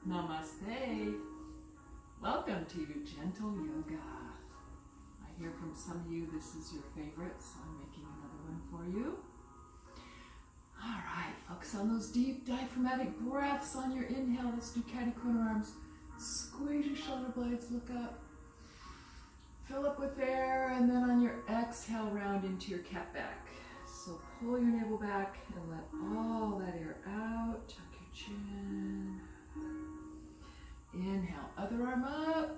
Namaste. Welcome to Gentle Yoga. I hear from some of you this is your favorite, so I'm making another one for you. All right, focus on those deep diaphragmatic breaths on your inhale. Let's do catty-corner arms. Squeeze your shoulder blades, look up. Fill up with air, and then on your exhale, round into your cat back. So pull your navel back and let all that air out. Tuck your chin. Inhale, other arm up.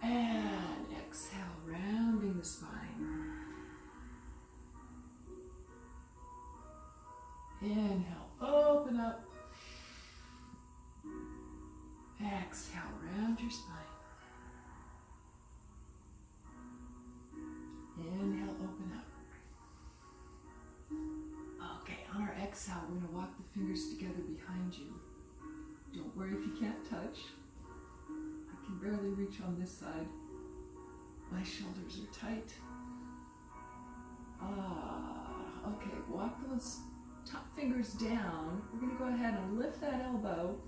And exhale, rounding the spine. Inhale, open up. Exhale, round your spine. Inhale, open up. Okay, on our exhale, we're going to walk the fingers together behind you. Don't worry if you can't touch. I can barely reach on this side. My shoulders are tight. Okay, walk those top fingers down. We're going to go ahead and lift that elbow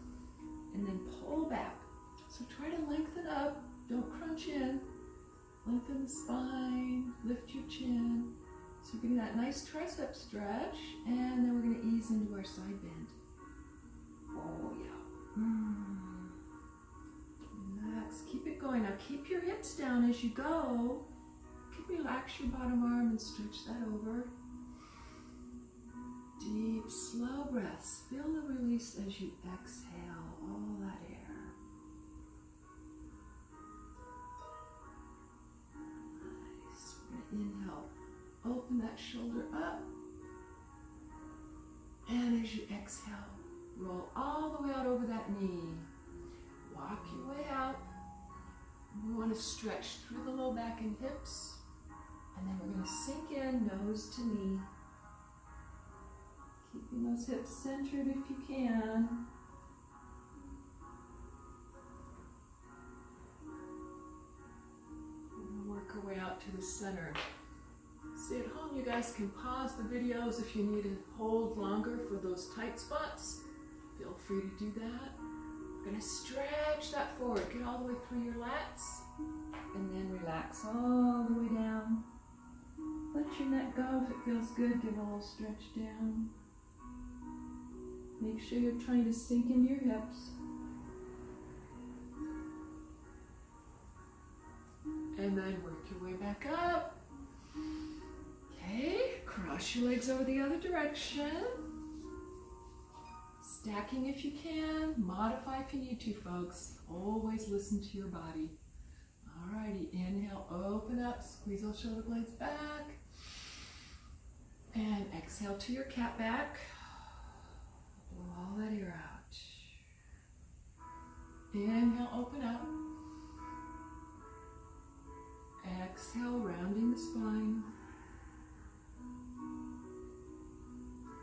and then pull back. So try to lengthen up. Don't crunch in. Lengthen the spine, lift your chin. So you're getting that nice tricep stretch, and then we're going to ease into our side bend. Oh yeah. Relax, keep it going. Now keep your hips down as you go. You can relax your bottom arm and stretch that over. Deep, slow breaths. Feel the release as you exhale all that air. Nice. We're going to inhale. Open that shoulder up. And as you exhale, roll all the way out over that knee. Walk your way out. We want to stretch through the low back and hips. And then we're going to sink in nose to knee. Keeping those hips centered if you can. And we'll work our way out to the center. See, at home you guys can pause the videos if you need to hold longer for those tight spots. Feel free to do that. We're going to stretch that forward. Get all the way through your lats. And then relax all the way down. Let your neck go if it feels good. Give a little stretch down. Make sure you're trying to sink into your hips. And then work your way back up. Okay, cross your legs over the other direction. Stacking if you can. Modify if you need to, folks. Always listen to your body. Alrighty, inhale, open up. Squeeze those shoulder blades back. And exhale to your cat back. Blow all that air out. Inhale, open up. Exhale, rounding the spine.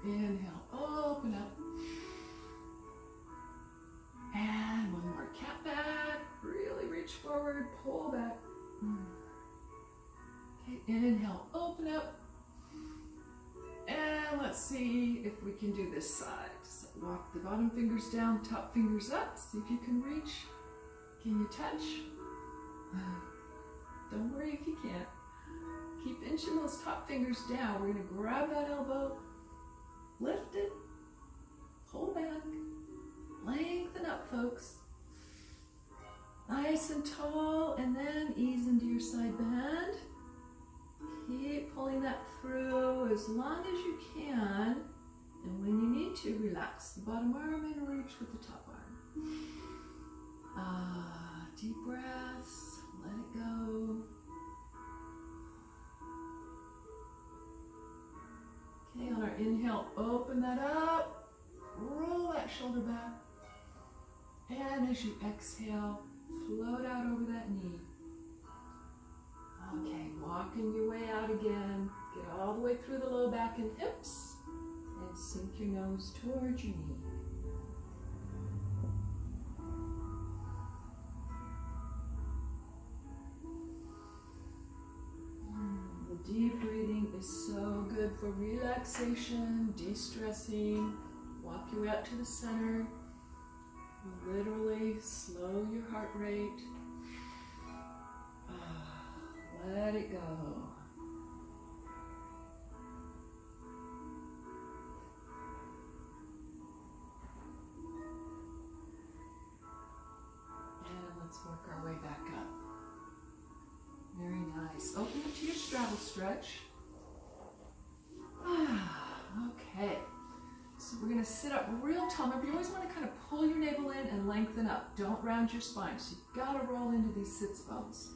Inhale, open up. And one more, cat back. Really reach forward, pull back. Okay, inhale, open up. And let's see if we can do this side. So walk the bottom fingers down, top fingers up. See if you can reach. Can you touch? Don't worry if you can't. Keep inching those top fingers down. We're going to grab that elbow, lift it, pull back, lengthen up, folks. Nice and tall, and then ease into your side bend. Keep pulling that through as long as you can. And when you need to, relax the bottom arm and reach with the top arm. Deep breaths. Let it go. Okay, on our inhale, open that up. Roll that shoulder back. And as you exhale, float out over that knee. Okay, walking your way out again. Get all the way through the low back and hips. And sink your nose towards your knee. Deep breathing is so good for relaxation, de-stressing, Walk your way out to the center. Literally slow your heart rate. Let it go. And let's work our way back up. Very nice. Open up to your straddle stretch. Okay. So we're going to sit up real tall. Remember, you always want to kind of pull your navel in and lengthen up. Don't round your spine. So you've got to roll into these sits bones.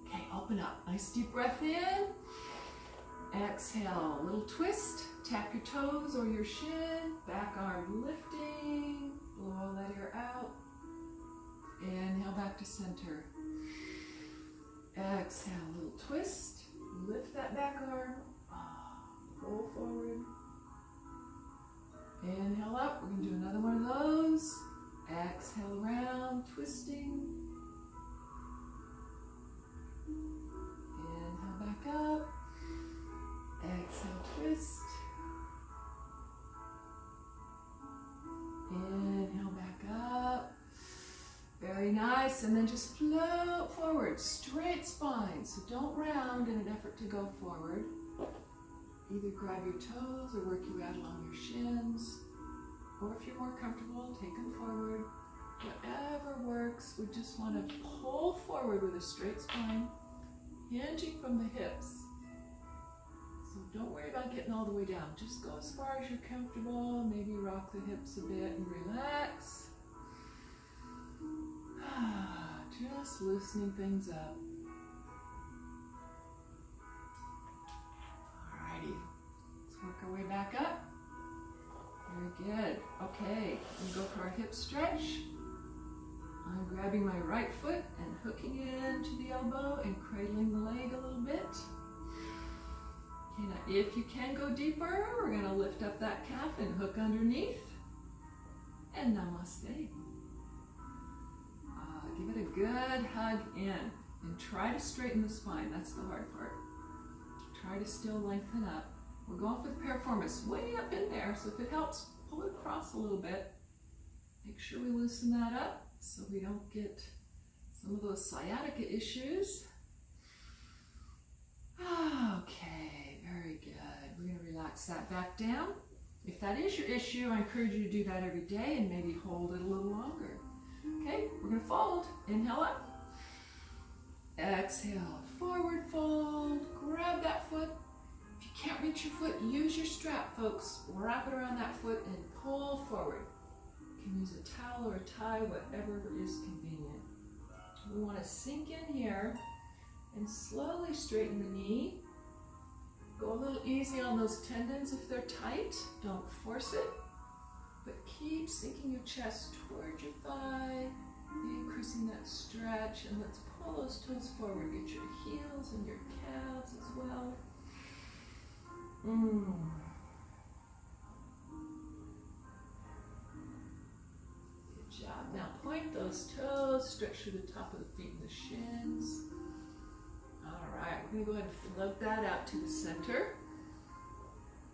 Okay, open up. Nice deep breath in. Exhale, a little twist. Tap your toes or your shin. Back arm lifting. Blow that air out. Inhale back to center. Exhale, a little twist. Lift that back arm. Roll forward. Inhale up. We're going to do another one of those. Exhale around, twisting. Inhale back up. Exhale, twist. Inhale back up. Very nice. And then just float forward. Straight spine. So don't round in an effort to go forward. Either grab your toes or work your way out along your shins. Or if you're more comfortable, take them forward. Whatever works. We just want to pull forward with a straight spine, hinging from the hips. So don't worry about getting all the way down. Just go as far as you're comfortable. Maybe rock the hips a bit and relax. Just loosening things up. Alrighty, let's work our way back up. Very good. Okay, we go for our hip stretch. I'm grabbing my right foot and hooking it into the elbow and cradling the leg a little bit. Okay, now if you can go deeper, we're going to lift up that calf and hook underneath. And namaste. Give it a good hug in and try to straighten the spine. That's the hard part. Try to still lengthen up. We're going for the piriformis way up in there, so if it helps, pull it across a little bit. Make sure we loosen that up so we don't get some of those sciatica issues. Okay, very good. We're going to relax that back down. If that is your issue, I encourage you to do that every day and maybe hold it a little longer. Okay, we're going to fold. Inhale up. Exhale, forward fold. Grab that foot. If you can't reach your foot, use your strap, folks. Wrap it around that foot and pull forward. You can use a towel or a tie, whatever is convenient. We want to sink in here and slowly straighten the knee. Go a little easy on those tendons if they're tight. Don't force it. But keep sinking your chest towards your thigh, increasing that stretch, and let's pull those toes forward. Get your heels and your calves as well. Good job. Now point those toes, stretch through the top of the feet and the shins. All right, we're going to go ahead and float that out to the center.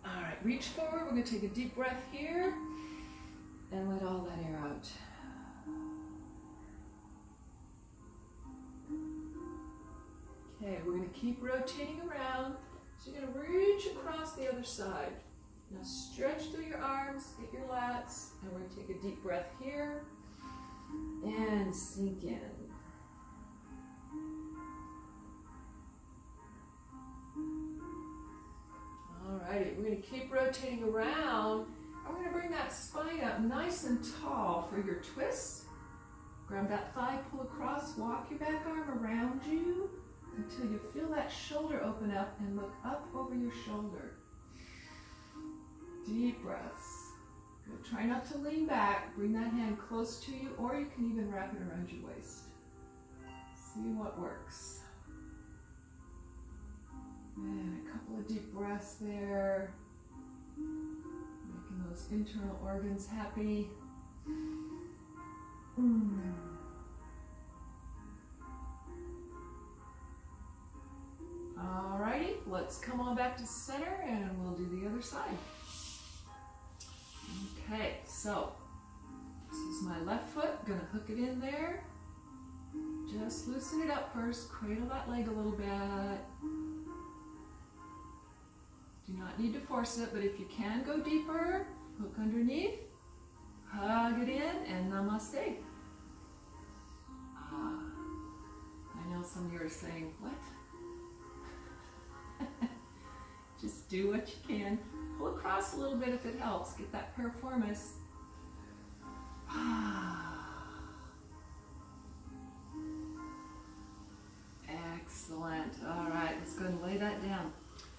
All right, reach forward. We're going to take a deep breath here. And let all that air out. Okay, we're going to keep rotating around. So you're going to reach across the other side. Now stretch through your arms, get your lats, and we're going to take a deep breath here and sink in. Alrighty, we're going to keep rotating around. I'm going to bring that spine up nice and tall for your twist. Grab that thigh, pull across, walk your back arm around you until you feel that shoulder open up and look up over your shoulder. Deep breaths. Good. Try not to lean back. Bring that hand close to you, or you can even wrap it around your waist. See what works. And a couple of deep breaths there. Making those internal organs happy. Alrighty, let's come on back to center and we'll do the other side. Okay, so this is my left foot, gonna hook it in there. Just loosen it up first, cradle that leg a little bit. Do not need to force it, but if you can go deeper, hook underneath, hug it in, and namaste. I know some of you are saying, what? Just do what you can. Pull across a little bit if it helps. Get that piriformis. Excellent. All right, let's go and lay that down.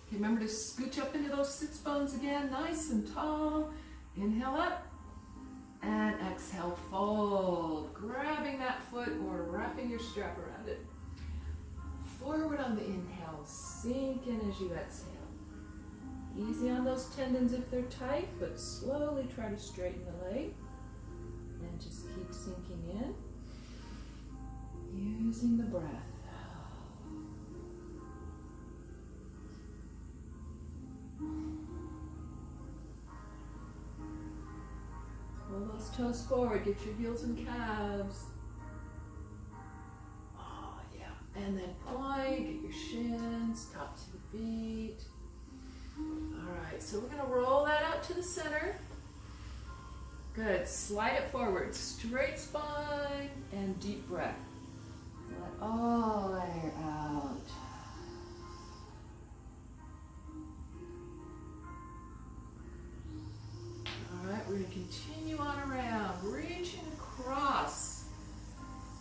Okay, remember to scooch up into those sits bones again, nice and tall. Inhale up, and exhale, fold. Grabbing that foot or wrapping your strap around it. Forward on the inhale, sink in as you exhale. Easy on those tendons if they're tight, but slowly try to straighten the leg. And just keep sinking in, using the breath. Pull those toes forward, get your heels and calves. Oh, yeah. And then point, get your shins, top to the feet. All right, so we're gonna roll that out to the center. Good, slide it forward, straight spine, and deep breath. Let all that air out. All right, we're gonna continue on around, reaching across.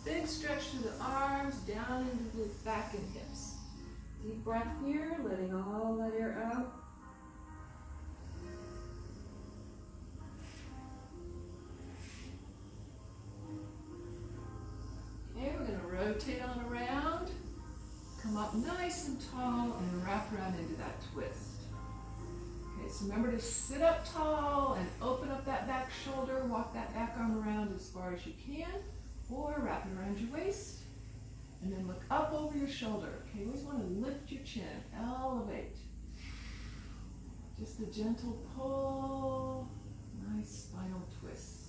Big stretch through the arms, down into the back and hips. Deep breath here, letting all that air out. Okay, we're going to rotate on around, come up nice and tall, and wrap around into that twist. Okay, so remember to sit up tall and open up that back shoulder, walk that back arm around as far as you can, or wrap it around your waist, and then look up over your shoulder. Okay, you always want to lift your chin, elevate. Just a gentle pull, nice spinal twist.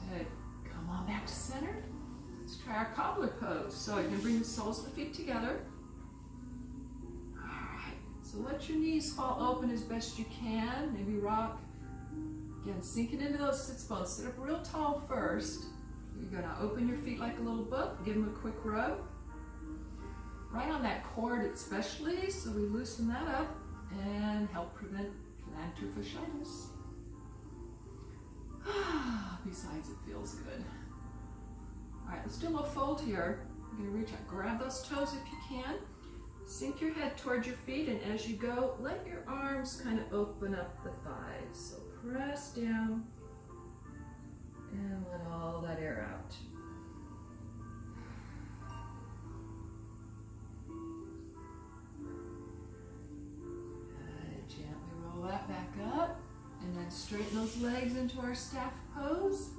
Good. Come on back to center. Let's try our cobbler pose. So you can bring the soles of the feet together. All right. So let your knees fall open as best you can. Maybe rock. Again, sink it into those sits bones. Sit up real tall first. You're going to open your feet like a little book. Give them a quick rub. Right on that cord especially, so we loosen that up and help prevent plantar fasciitis. Besides, it feels good. All right, let's do a little fold here. You're going to reach out, grab those toes if you can. Sink your head towards your feet, and as you go, let your arms kind of open up the thighs. So press down and let all that air out. Good. Gently roll that back up, and then straighten those legs into our staff pose.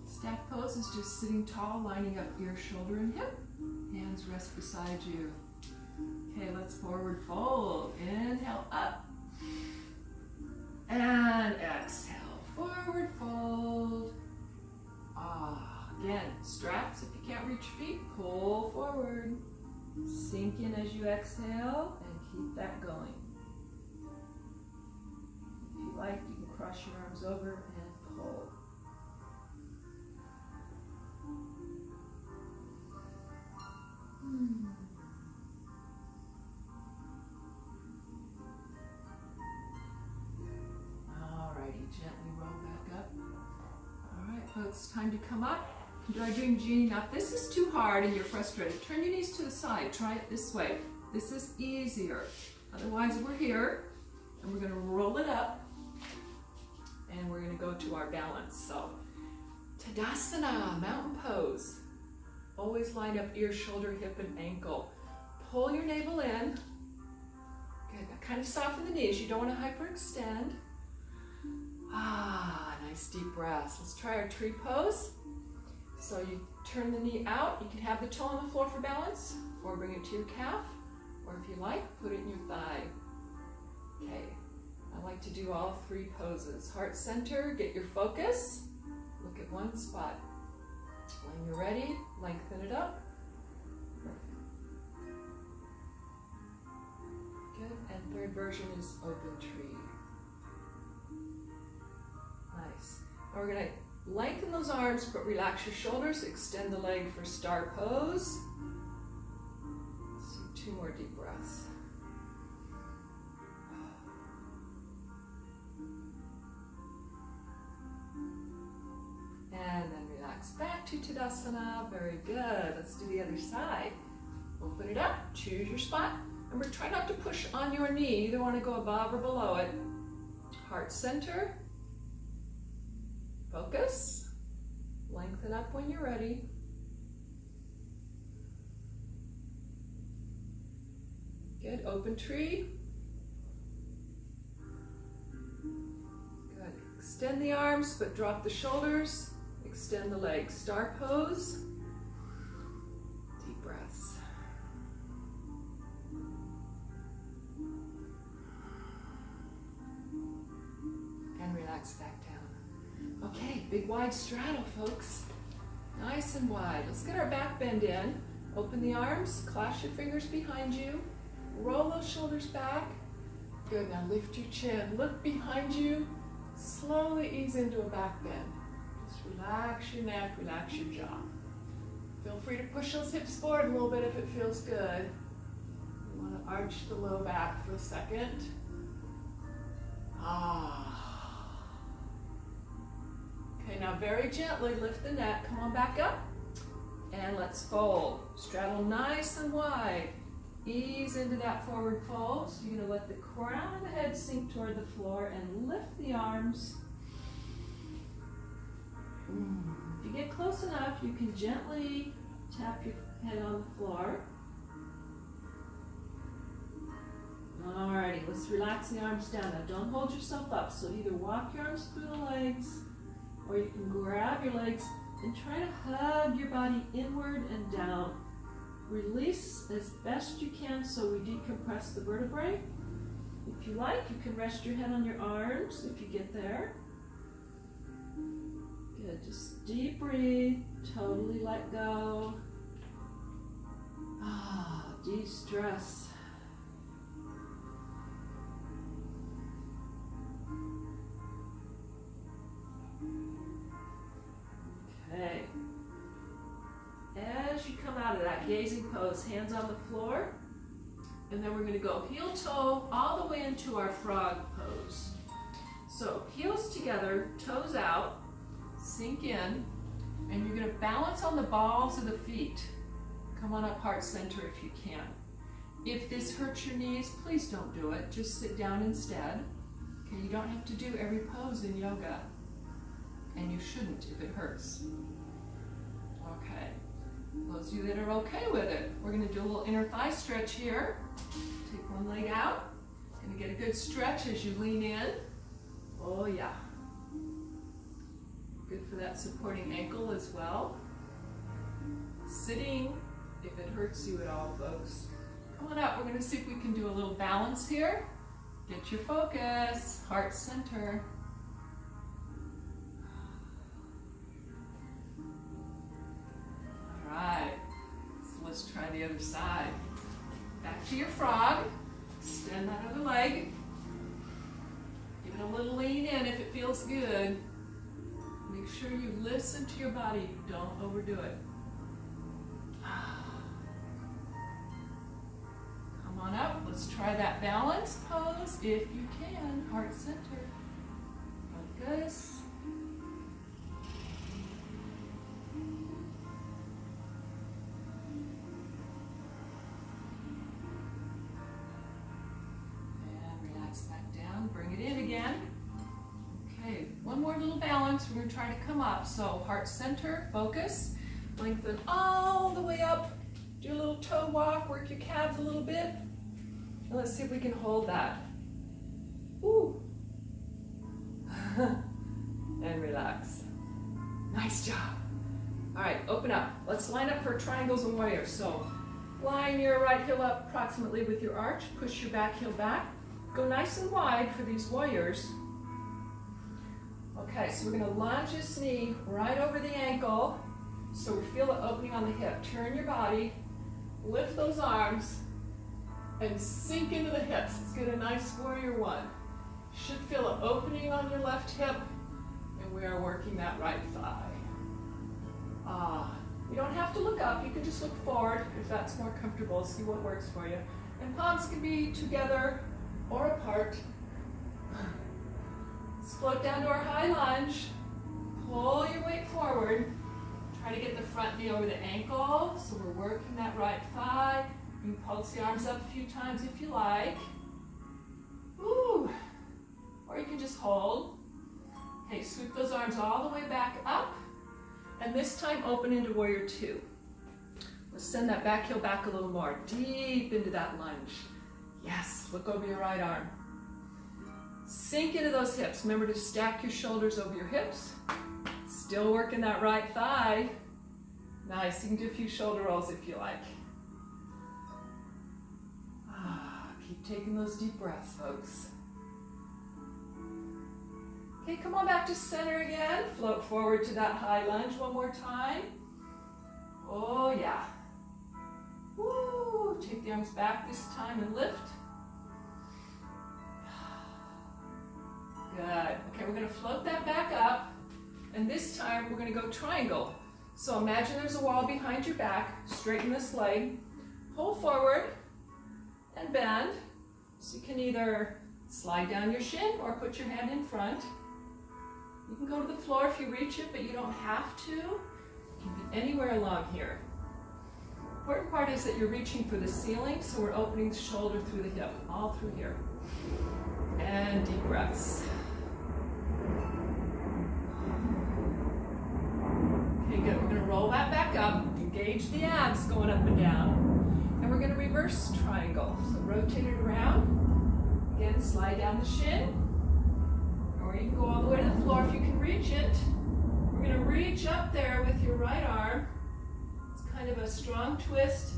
Staff pose is just sitting tall, lining up ear, shoulder, and hip. Hands rest beside you. Okay, let's forward fold. Inhale up. And exhale. Forward fold. Again, straps if you can't reach your feet. Pull forward. Sink in as you exhale and keep that going. If you like, you can cross your arms over and pull. Alrighty, gently roll back up. Alright, folks, time to come up. Try doing genie knot. This is too hard and you're frustrated. Turn your knees to the side. Try it this way. This is easier. Otherwise, we're here and we're going to roll it up and we're going to go to our balance. So, Tadasana, mountain pose. Always line up ear, shoulder, hip, and ankle. Pull your navel in. Good. Now kind of soften the knees. You don't want to hyperextend. Nice deep breaths. Let's try our tree pose. So you turn the knee out. You can have the toe on the floor for balance, or bring it to your calf, or if you like, put it in your thigh. Okay, I like to do all three poses. Heart center, get your focus. Look at one spot. When you're ready, lengthen it up. Good, and third version is open tree. Nice. Now we're gonna lengthen those arms, but relax your shoulders. Extend the leg for star pose. Let's do 2 more deep breaths. And then relax back to Tadasana. Very good. Let's do the other side. Open it up, choose your spot. Remember, try not to push on your knee. You either want to go above or below it. Heart center. Focus. Lengthen up when you're ready. Good. Open tree. Good. Extend the arms, but drop the shoulders. Extend the legs. Star pose. Deep breaths. And relax back down. Okay, big wide straddle, folks. Nice and wide. Let's get our back bend in. Open the arms, clasp your fingers behind you. Roll those shoulders back. Good, now lift your chin. Look behind you. Slowly ease into a back bend. Just relax your neck, relax your jaw. Feel free to push those hips forward a little bit if it feels good. You want to arch the low back for a second. Okay, now very gently lift the neck. Come on back up. And let's fold. Straddle nice and wide. Ease into that forward fold. So you're going to let the crown of the head sink toward the floor and lift the arms. If you get close enough, you can gently tap your head on the floor. Alrighty, let's relax the arms down. Now don't hold yourself up. So either walk your arms through the legs, or you can grab your legs and try to hug your body inward and down. Release as best you can so we decompress the vertebrae. If you like, you can rest your head on your arms if you get there. Good, just deep breathe, totally let go. De-stress. Okay. As you come out of that gazing pose, hands on the floor, and then we're going to go heel toe all the way into our frog pose. So heels together, toes out, sink in, and you're going to balance on the balls of the feet. Come on up heart center if you can. If this hurts your knees, please don't do it. Just sit down instead. Okay, you don't have to do every pose in yoga, and you shouldn't if it hurts. Okay. Those of you that are okay with it, we're going to do a little inner thigh stretch here. Take one leg out. Going to get a good stretch as you lean in. Oh yeah. Good for that supporting ankle as well. Sitting, if it hurts you at all, folks. Come on up. We're going to see if we can do a little balance here. Get your focus. Heart center. Alright, so let's try the other side. Back to your frog. Extend that other leg. Give it a little lean in if it feels good. Make sure you listen to your body. Don't overdo it. Come on up. Let's try that balance pose if you can. Heart center. Focus. Bring it in again. Okay, one more little balance. We're going to try to come up. So heart center, focus, lengthen all the way up. Do a little toe walk, work your calves a little bit. And let's see if we can hold that. Ooh. And relax. Nice job. All right, open up. for triangles and warriors. So line your right heel up approximately with your arch, push your back heel back. Go nice and wide for these warriors. Okay, so we're gonna lunge this knee right over the ankle so we feel the opening on the hip. Turn your body, lift those arms, and sink into the hips. Let's get a nice warrior one. Should feel an opening on your left hip, and we are working that right thigh. You don't have to look up, you can just look forward if that's more comfortable, see what works for you. And palms can be together or apart. Let's float down to our high lunge. Pull your weight forward. Try to get the front knee over the ankle, so we're working that right thigh. You can pulse the arms up a few times if you like. Ooh. Or you can just hold. Okay, sweep those arms all the way back up. And this time open into warrior two. Let's send that back heel back a little more, deep into that lunge. Yes, look over your right arm. Sink into those hips. Remember to stack your shoulders over your hips. Still working that right thigh. Nice, you can do a few shoulder rolls if you like. Keep taking those deep breaths, folks. Okay, come on back to center again. Float forward to that high lunge one more time. Oh yeah. Woo! Take the arms back this time and lift. Good. Okay, we're gonna float that back up, and this time we're gonna go triangle. So imagine there's a wall behind your back. Straighten this leg, pull forward, and bend. So you can either slide down your shin or put your hand in front. You can go to the floor if you reach it, but you don't have to. You can be anywhere along here. Important part is that you're reaching for the ceiling, so we're opening the shoulder through the hip, all through here. And deep breaths. Okay, good. We're gonna roll that back up, engage the abs going up and down, and we're gonna reverse triangle. So rotate it around. Again, slide down the shin. Or you can go all the way to the floor if you can reach it. We're going to reach up there with your right arm. It's kind of a strong twist.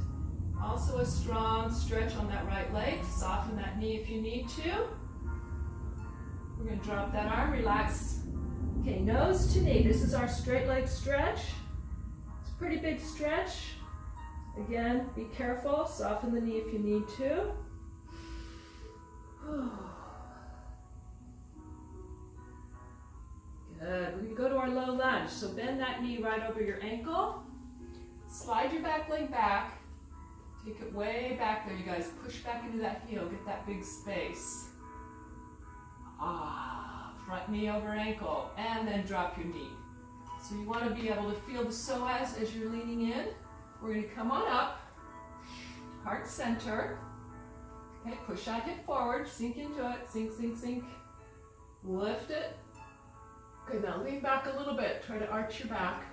Also a strong stretch on that right leg. Soften that knee if you need to. We're going to drop that arm, relax. Okay, nose to knee. This is our straight leg stretch. It's a pretty big stretch. Again, be careful. Soften the knee if you need to. Good. We're going to go to our low lunge. So bend that knee right over your ankle. Slide your back leg back. Take it way back there, you guys. Push back into that heel. Get that big space. Front knee over ankle. And then drop your knee. So you want to be able to feel the psoas as you're leaning in. We're going to come on up. Heart center. Okay, push that hip forward. Sink into it. Sink, sink, sink. Lift it. Good, now lean back a little bit. Try to arch your back.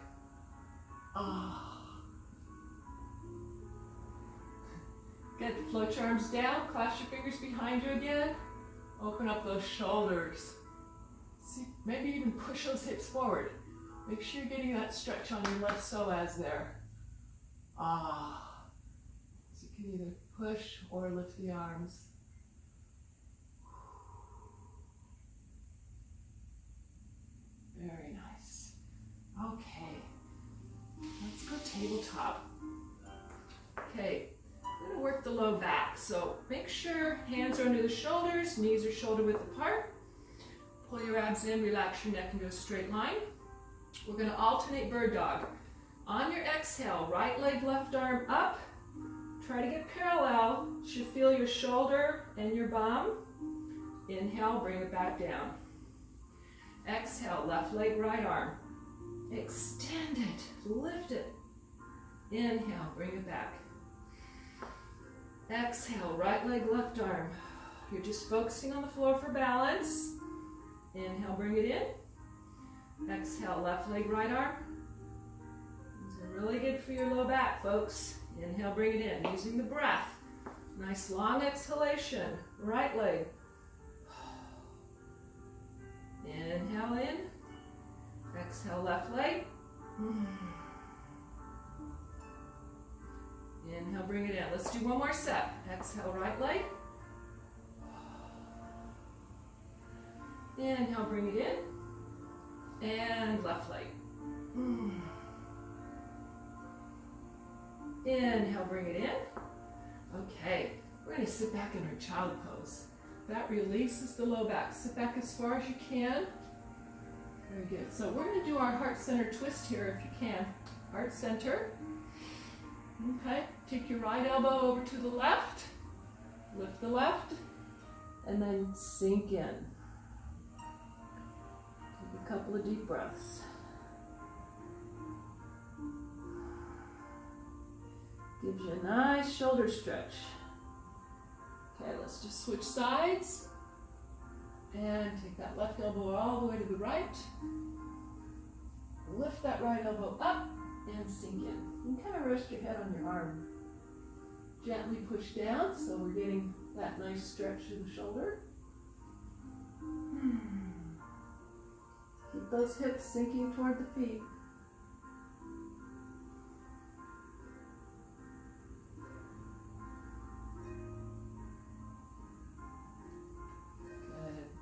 Good, float your arms down. Clasp your fingers behind you again. Open up those shoulders. See, maybe even push those hips forward. Make sure you're getting that stretch on your left psoas there. So you can either push or lift the arms. Very nice. Okay, let's go tabletop. Okay, we're going to work the low back. So make sure hands are under the shoulders, knees are shoulder width apart. Pull your abs in, relax your neck into a straight line. We're going to alternate bird dog. On your exhale, right leg, left arm up. Try to get parallel. You should feel your shoulder and your bum. Inhale, bring it back down. Exhale, left leg, right arm. Extend it, lift it. Inhale, bring it back. Exhale, right leg, left arm. You're just focusing on the floor for balance. Inhale, bring it in. Exhale, left leg, right arm. These are really good for your low back, folks. Inhale, bring it in, using the breath. Nice long exhalation. Right leg. Inhale in. Exhale, left leg. Inhale, bring it in. Let's do one more set. Exhale, right leg. Inhale, bring it in. And left leg. Inhale, bring it in. Okay, we're going to sit back in our child pose. That releases the low back. Sit back as far as you can. Very good. So we're going to do our heart center twist here if you can. Heart center. Okay, take your right elbow over to the left. Lift the left. And then sink in. Take a couple of deep breaths. Gives you a nice shoulder stretch. Okay, let's just switch sides. And take that left elbow all the way to the right. Lift that right elbow up and sink in. You can kind of rest your head on your arm. Gently push down so we're getting that nice stretch through the shoulder. Keep those hips sinking toward the feet.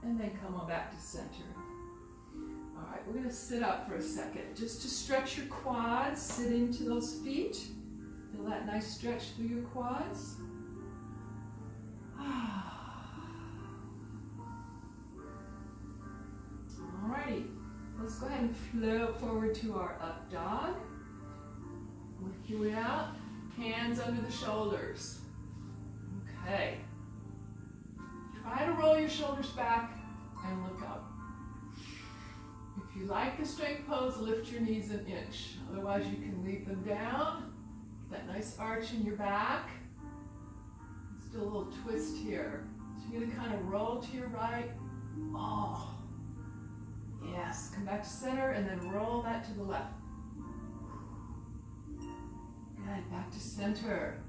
And then come on back to center. All right, we're going to sit up for a second. Just to stretch your quads, sit into those feet. Feel that nice stretch through your quads. All righty, let's go ahead and float forward to our up dog. Work your way out, hands under the shoulders. Okay. Try to roll your shoulders back and look up. If you like the strength pose, lift your knees an inch. Otherwise, you can leave them down. Get that nice arch in your back. Let's do a little twist here. So you're going to kind of roll to your right. Oh, yes. Come back to center and then roll that to the left. Good. Back to center.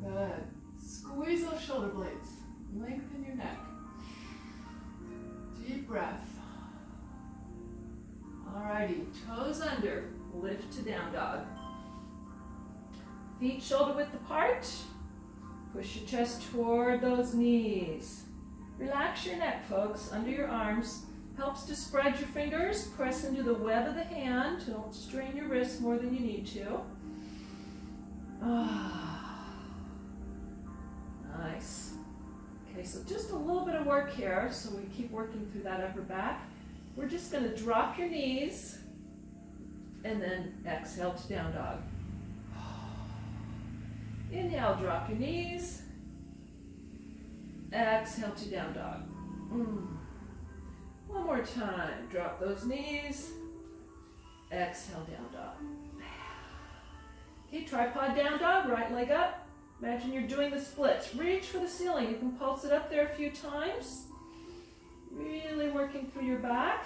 Good. Squeeze those shoulder blades. Lengthen your neck. Deep breath. Alrighty, toes under, lift to down dog. Feet shoulder width apart. Push your chest toward those knees. Relax your neck, folks, under your arms. Helps to spread your fingers, press into the web of the hand. Don't strain your wrists more than you need to. Nice. Okay, so just a little bit of work here, so we keep working through that upper back. We're just going to drop your knees and then exhale to down dog. Inhale, drop your knees. Exhale to down dog. One more time, drop those knees. Exhale, down dog. Okay, tripod down dog, right leg up. Imagine you're doing the splits. Reach for the ceiling. You can pulse it up there a few times. Really working through your back.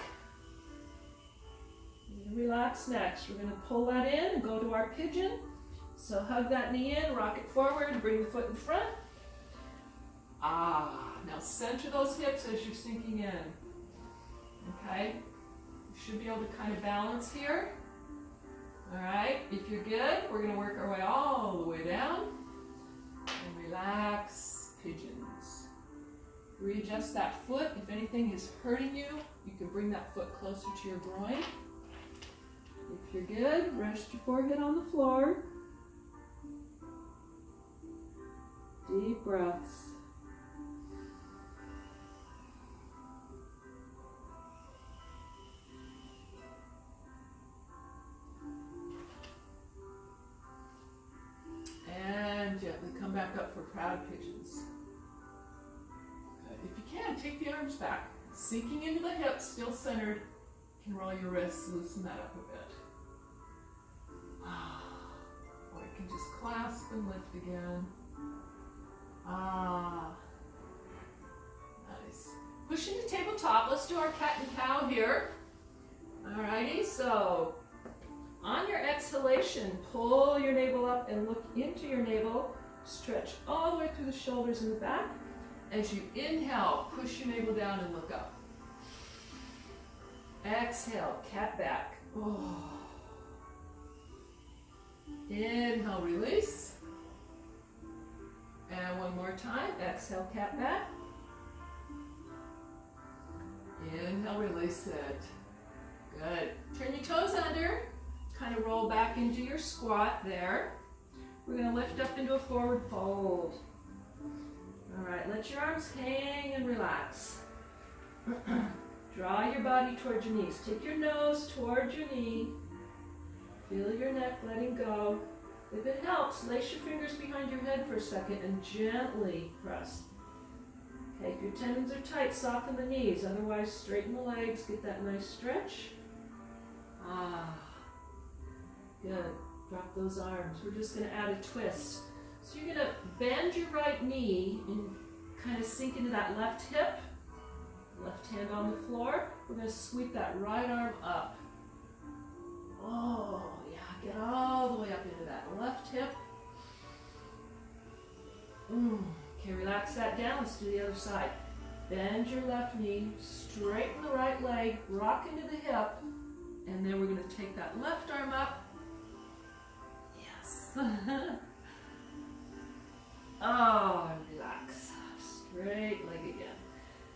Relax next. We're going to pull that in and go to our pigeon. So hug that knee in, rock it forward, bring the foot in front. Now center those hips as you're sinking in. Okay? You should be able to kind of balance here. All right, if you're good, we're going to work our way all the way down. And relax, pigeons. Readjust that foot. If anything is hurting you, you can bring that foot closer to your groin. If you're good, rest your forehead on the floor. Deep breaths. And gently come back up for proud pigeons. Good. If you can, take the arms back. Sinking into the hips, still centered. You can roll your wrists, loosen that up a bit. Or you can just clasp and lift again. Nice. Push into tabletop. Let's do our cat and cow here. Alrighty, so on your exhalation, pull your navel up and look into your navel. Stretch all the way through the shoulders and the back. As you inhale, push your navel down and look up. Exhale, cat back. Oh. Inhale, release. more time. Exhale, cat back. Inhale, release it. Good. Turn your toes under. Kind of roll back into your squat there. We're going to lift up into a forward fold. All right, let your arms hang and relax. Draw your body towards your knees. Take your nose towards your knee. Feel your neck letting go. If it helps, lace your fingers behind your head for a second and gently press. Okay, if your tendons are tight, soften the knees. Otherwise, straighten the legs. Get that nice stretch. Good. Drop those arms. We're just going to add a twist. So you're going to bend your right knee and kind of sink into that left hip. Left hand on the floor. We're going to sweep that right arm up. Oh, yeah. Get all the way up into that left hip. Okay, relax that down. Let's do the other side. Bend your left knee. Straighten the right leg. Rock into the hip. And then we're going to take that left arm up. Yes. Oh, and relax. Straight leg again.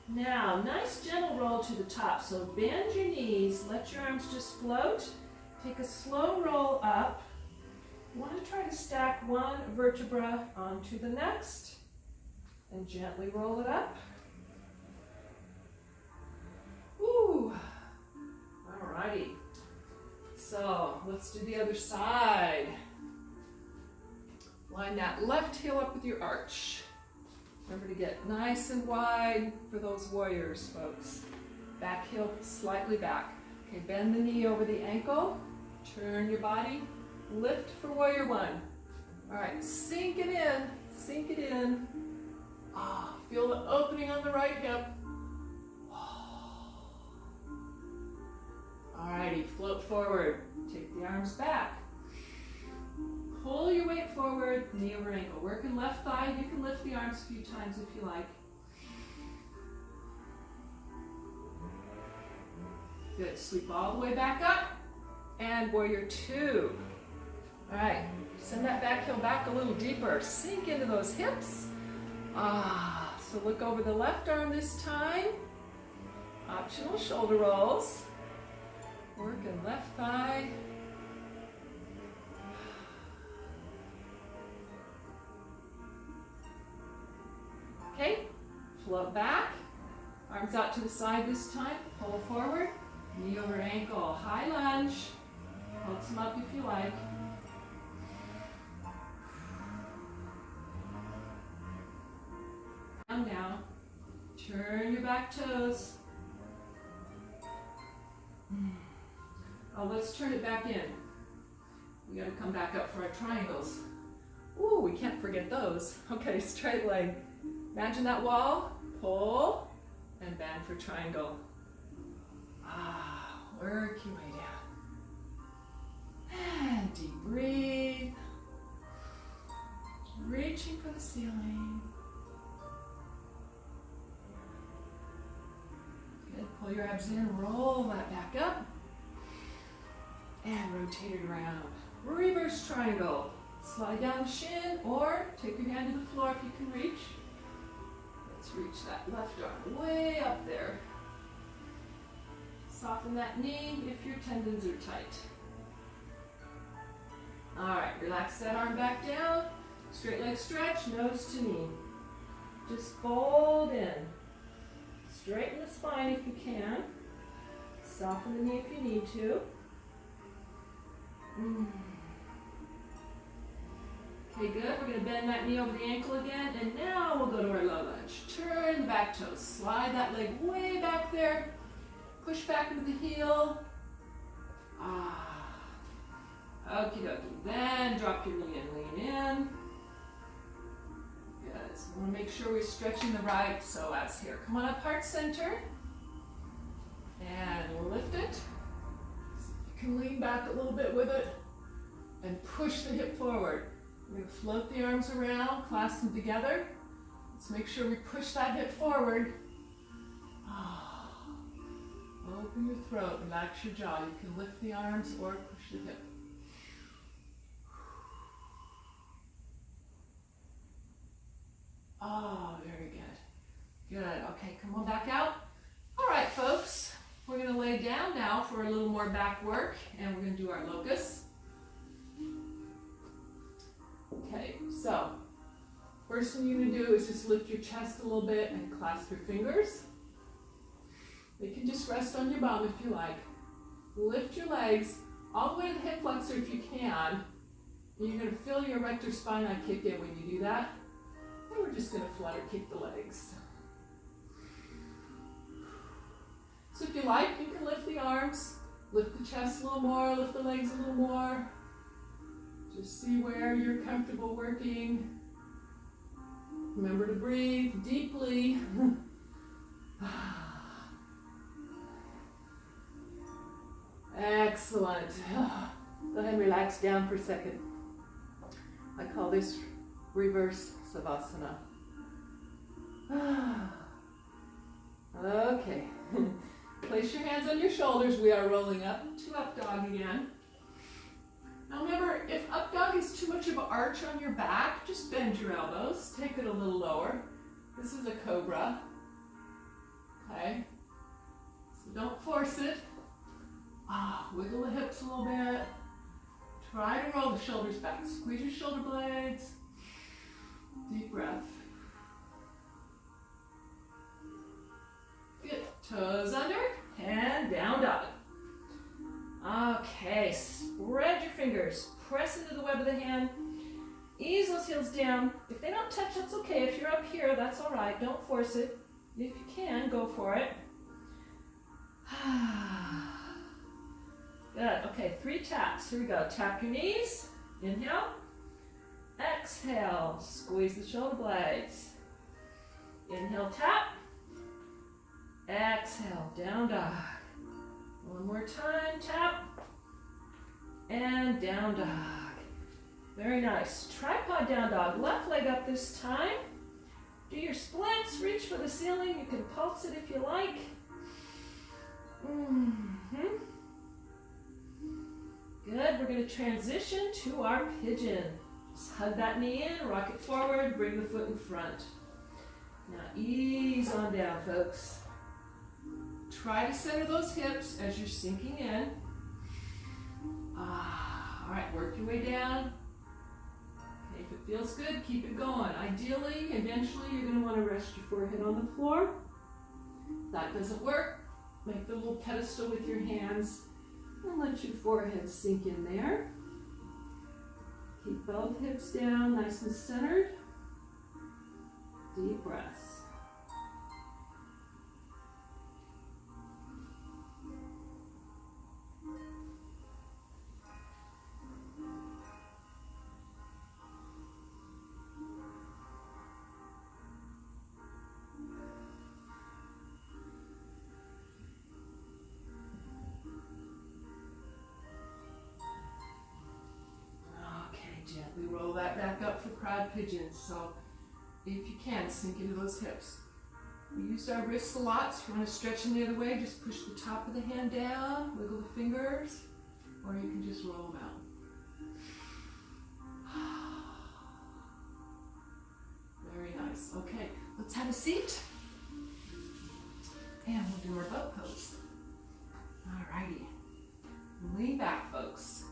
Now, nice gentle roll to the top. So bend your knees. Let your arms just float. Take a slow roll up. You want to try to stack one vertebra onto the next. And gently roll it up. Woo. Alrighty. So let's do the other side. Line that left heel up with your arch. Remember to get nice and wide for those warriors, folks. Back heel slightly back. Okay, bend the knee over the ankle. Turn your body. Lift for warrior one. All right, sink it in. Sink it in. Feel the opening on the right hip. Alrighty, float forward. Take the arms back. Pull your weight forward, knee over ankle. Working left thigh. You can lift the arms a few times if you like. Good. Sweep all the way back up. And warrior two. All right. Send that back heel back a little deeper. Sink into those hips. So look over the left arm this time. Optional shoulder rolls. Working left thigh. Okay, float back. Arms out to the side this time. Pull forward. Knee over ankle. High lunge. Hold some up if you like. Down now. Turn your back toes. Let's turn it back in. We gotta come back up for our triangles. Ooh, we can't forget those. Okay, straight leg. Imagine that wall. Pull and bend for triangle. Work your way down. And deep breathe. Reaching for the ceiling. Good. Pull your abs in. Roll that back up. And rotate it around. Reverse triangle. Slide down the shin or take your hand to the floor if you can reach. Let's reach that left arm way up there. Soften that knee if your tendons are tight. All right, relax that arm back down. Straight leg stretch, nose to knee. Just fold in. Straighten the spine if you can. Soften the knee if you need to. Okay, good. We're going to bend that knee over the ankle again, and now we'll go to our low lunge. Turn the back toes. Slide that leg way back there. Push back into the heel. Okie dokie. Then drop your knee and lean in. Good. So we want to make sure we're stretching the right psoas here. Come on up, heart center. And we'll lift it. You can lean back a little bit with it and push the hip forward. We're going to float the arms around, clasp them together. Let's make sure we push that hip forward. Open your throat, relax your jaw. You can lift the arms or push the hip. Okay, come on back out. All right, folks, we're gonna lay down now for a little more back work, and we're gonna do our locust. Okay, so first thing you're gonna do is just lift your chest a little bit and clasp your fingers. You can just rest on your bum if you like. Lift your legs all the way to the hip flexor if you can. And you're gonna feel your erector spinae kick in when you do that. And we're just gonna flutter kick the legs. So if you like, you can lift the arms, lift the chest a little more, lift the legs a little more. Just see where you're comfortable working. Remember to breathe deeply. Excellent. Go ahead and relax down for a second. I call this reverse savasana. Okay. Place your hands on your shoulders. We are rolling up to up dog again. Now remember, if up dog is too much of an arch on your back, just bend your elbows. Take it a little lower. This is a cobra. Okay? So don't force it. Wiggle the hips a little bit. Try to roll the shoulders back. Squeeze your shoulder blades. Deep breath. Good. Toes under and down dog. Okay, spread your fingers. Press into the web of the hand. Ease those heels down. If they don't touch, that's okay. If you're up here, that's all right. Don't force it. If you can, go for it. Good. Okay, 3 taps. Here we go. Tap your knees. Inhale. Exhale. Squeeze the shoulder blades. Inhale, tap. Exhale, down dog. One more time, tap. And down dog. Very nice. Tripod down dog. Left leg up this time. Do your splits. Reach for the ceiling. You can pulse it if you like. Good. We're going to transition to our pigeon. Just hug that knee in, rock it forward, bring the foot in front. Now ease on down, folks. Try to center those hips as you're sinking in. All right, work your way down. Okay, if it feels good, keep it going. Ideally, eventually, you're going to want to rest your forehead on the floor. If that doesn't work, make the little pedestal with your hands and let your forehead sink in there. Keep both hips down, nice and centered. Deep breaths. Gently roll that back up for proud pigeon. So if you can, sink into those hips. We use our wrists a lot, so if you want to stretch them the other way, just push the top of the hand down, wiggle the fingers, or you can just roll them out. Very nice. Okay, let's have a seat. And we'll do our boat pose. Alrighty. Lean back, folks.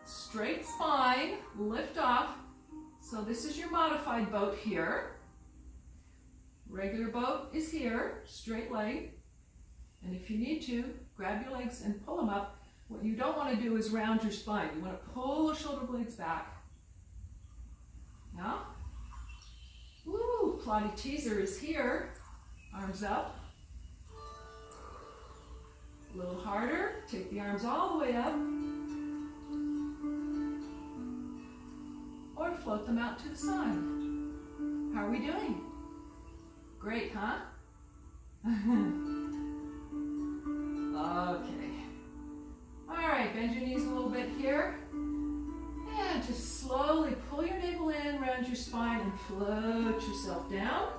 Straight spine, lift off. So this is your modified boat here. Regular boat is here, straight leg. And if you need to, grab your legs and pull them up. What you don't want to do is round your spine. You want to pull the shoulder blades back. Now, woo, Pilates teaser is here. Arms up. A little harder. Take the arms all the way up. Or float them out to the side. How are we doing? Great, huh? Okay. All right, bend your knees a little bit here. And just slowly pull your navel in, round your spine, and float yourself down.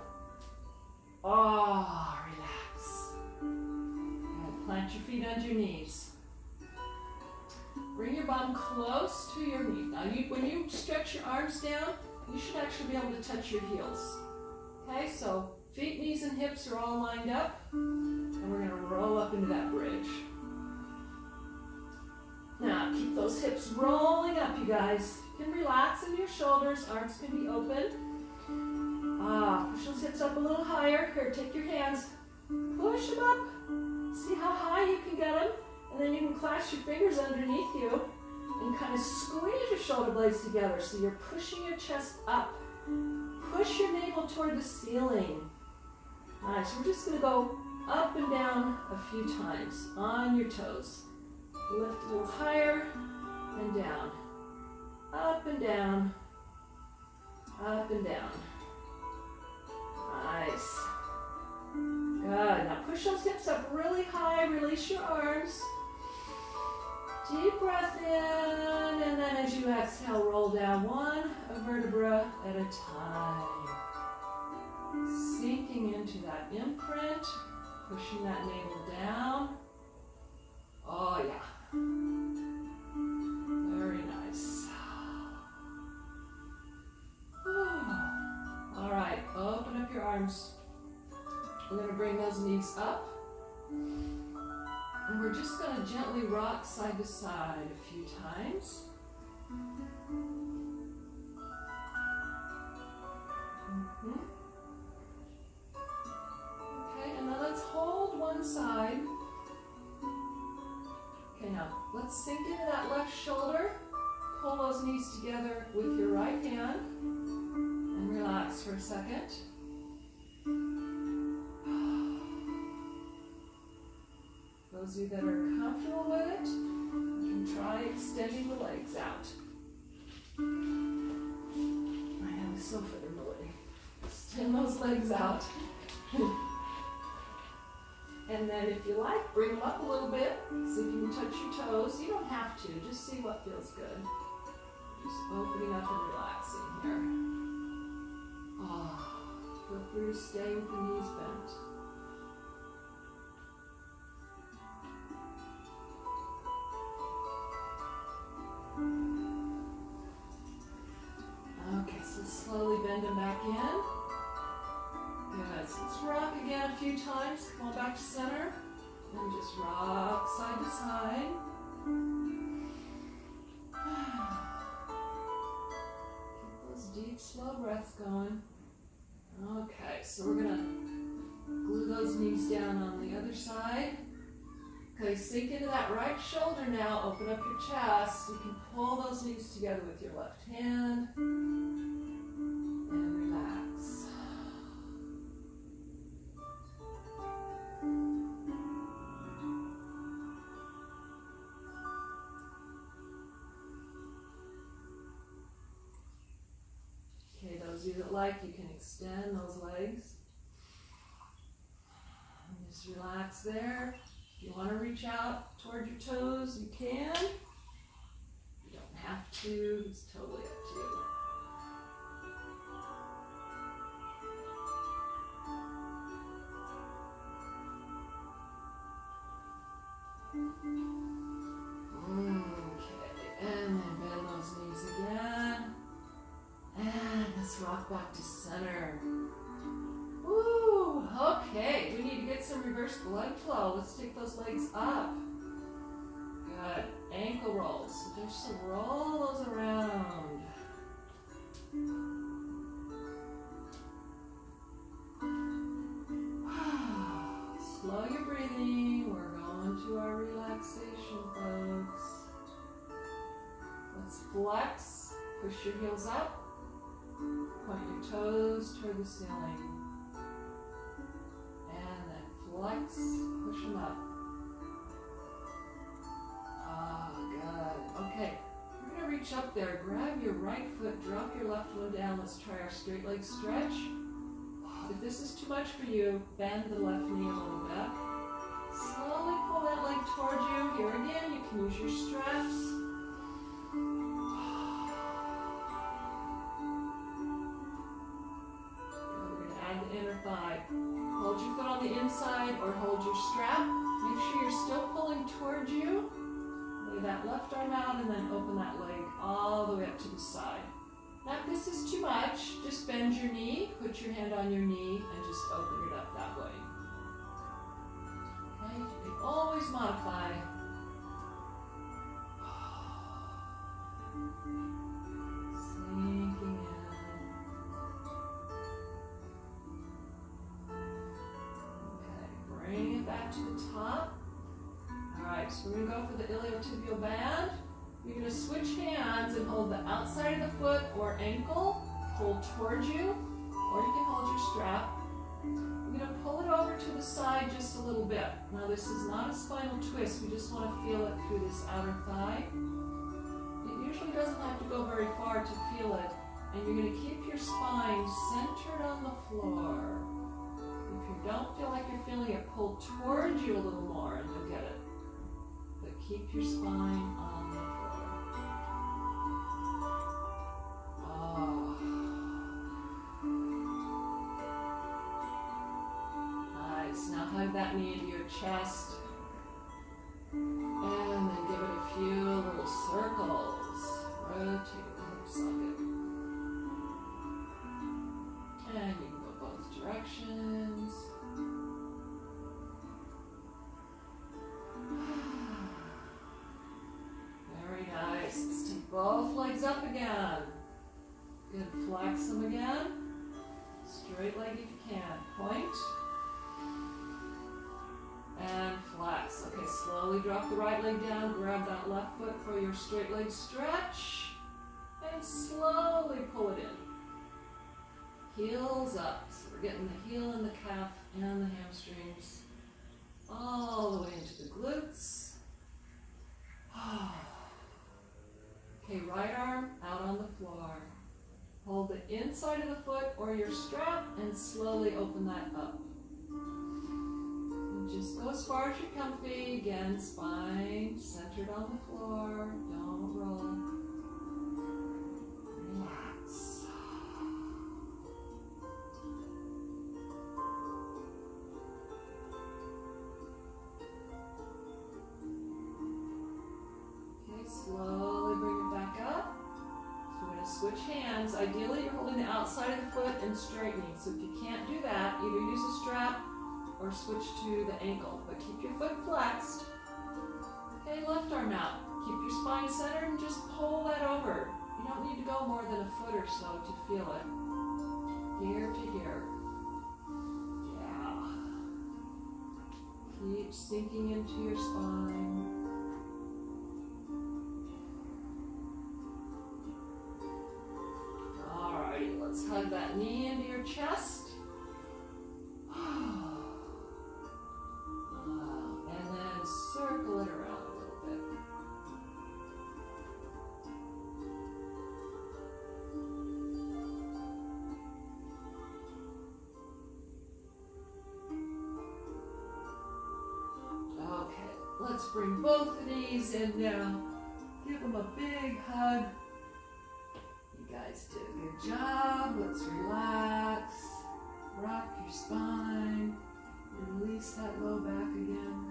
Oh, relax. And plant your feet under your knees. Bring your bum close to your knee. Now, when you stretch your arms down, you should actually be able to touch your heels. Okay, so Feet, knees, and hips are all lined up. And we're going to roll up into that bridge. Now, keep those hips rolling up, you guys. You can relax in your shoulders. Arms can be open. Push those hips up a little higher. Here, take your hands. Push them up. See how high you can get them. And then you can clasp your fingers underneath you and kind of squeeze your shoulder blades together so you're pushing your chest up. Push your navel toward the ceiling. Nice. We're just going to go up and down a few times on your toes. Lift a little higher and down. Up and down. Up and down. Nice. Good. Now push those hips up really high. Release your arms. Deep breath in, and then as you exhale, roll down one vertebra at a time. Sinking into that imprint, pushing that navel down. Oh yeah. Very nice. All right, open up your arms. We're going to bring those knees up. And we're just going to gently rock side to side a few times. Okay, and now let's hold one side. Okay, now let's sink into that left shoulder. Pull those knees together with your right hand. And relax for a second. Those of you that are comfortable with it, you can try extending the legs out. I have a sofa in the way. Extend those legs out. And then if you like, bring them up a little bit. See if you can touch your toes. You don't have to, just see what feels good. Just opening up and relaxing here. Feel free to stay with the knees bent. Okay, so slowly bend them back in. Good, so let's rock again a few times. Come on back to center. And just rock side to side. Keep those deep, slow breaths going. Okay, so we're going to glue those knees down on the other side. Okay, sink into that right shoulder now. Open up your chest. You can pull those knees together with your left hand. And relax. Okay, those of you that like, you can extend those legs. And just relax there. If you want to reach out toward your toes, you can. You don't have to. It's totally up to you. Okay, and then bend those knees again. And let's rock back to center. Woo! Okay, we need to get some reverse blood flow. Let's take those legs up. Good. Ankle rolls. So just roll those around. Slow your breathing. We're going to our relaxation, folks. Let's flex. Push your heels up. Point your toes toward the ceiling. And then flex. Push them up. Good. Okay. We're going to reach up there. Grab your right foot. Drop your left one down. Let's try our straight leg stretch. If this is too much for you, bend the left knee a little bit. Slowly pull that leg toward you. Here again, you can use your straps. Inner thigh. Hold your foot on the inside or hold your strap. Make sure you're still pulling towards you. Lay that left arm out and then open that leg all the way up to the side. Now if this is too much, just bend your knee, put your hand on your knee and just open it up that way. Okay, you can always modify. Sinking in. Okay, bring it back to the top. Alright, so we're going to go for the iliotibial band. You're going to switch hands and hold the outside of the foot or ankle, pull towards you, or you can hold your strap. You're going to pull it over to the side just a little bit. Now this is not a spinal twist, we just want to feel it through this outer thigh. It usually doesn't have to go very far to feel it, and you're going to keep your spine centered on the floor. If you don't feel like you're feeling it, pull towards you a little more and you'll get it. But keep your spine on the floor. Oh. Nice. Now hug that knee into your chest. And then give it a few little circles. Rotate the hip socket. And you can go both directions. Very nice. Let's take both legs up again. Good. Flex them again. Straight leg if you can. Point. And flex. Okay, slowly drop the right leg down. Grab that left foot for your straight leg stretch. And slowly pull it in. Heels up. So we're getting the heel and the calf and the hamstrings all the way into the glutes. Okay, right arm out on the floor. Hold the inside of the foot or your strap and slowly open that up. And just go as far as you're comfy. Again, spine centered on the floor. Don't roll. Relax. Okay, slowly bring it back up. So we're going to switch hands. Ideally, you're holding the outside of the foot and straightening. So if you can't do that, either use a strap or switch to the ankle. But keep your foot flexed. Okay, left arm out. Keep your spine centered and just pull that over. You don't need to go more than a foot or so to feel it. Ear to ear. Yeah. Keep sinking into your spine. Alrighty, let's hug that knee into your chest. And then circle it around a little bit. Okay, let's bring both knees in now. Give them a big hug. You guys did a good job. Let's relax. Rock your spine. Release that low back again.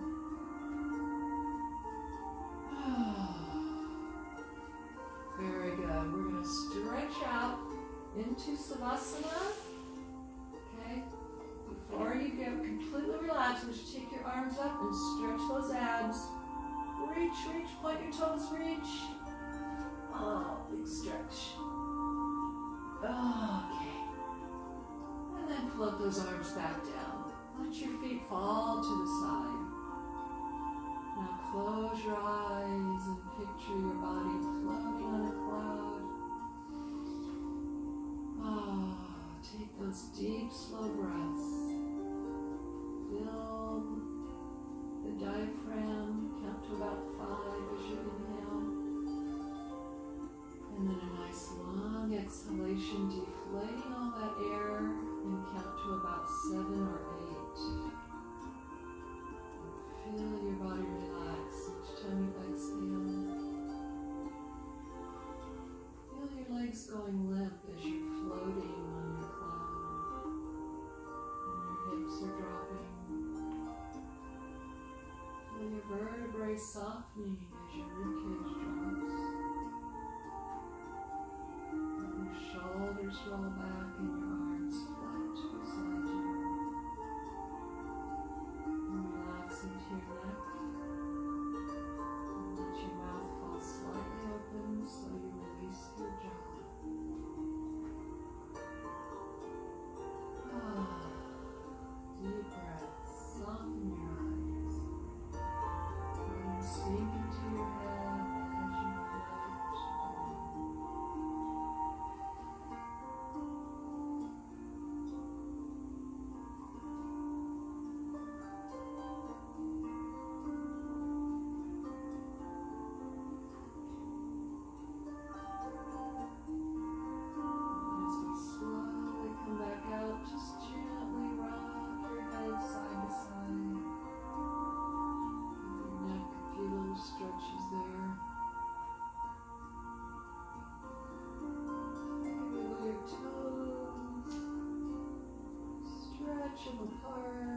Very good. We're going to stretch out into Savasana. Okay. Before you get completely relaxed, just take your arms up and stretch those abs. Reach, reach, point your toes, reach. Oh, big stretch. Okay. And then float those arms back down. Let your feet fall to the side. Now close your eyes and picture your body floating on a cloud. Oh, take those deep, slow breaths. Fill the diaphragm. Count to about 5 as you inhale. And then a nice long exhalation, deflating all that air, and count to about 7 or 8. And feel your body relax each time you exhale. Feel your legs going limp as you're floating on your cloud. And your hips are dropping. Feel your vertebrae softening as your ribcage drops. Let your shoulders roll back and your arms flat. touch of a part.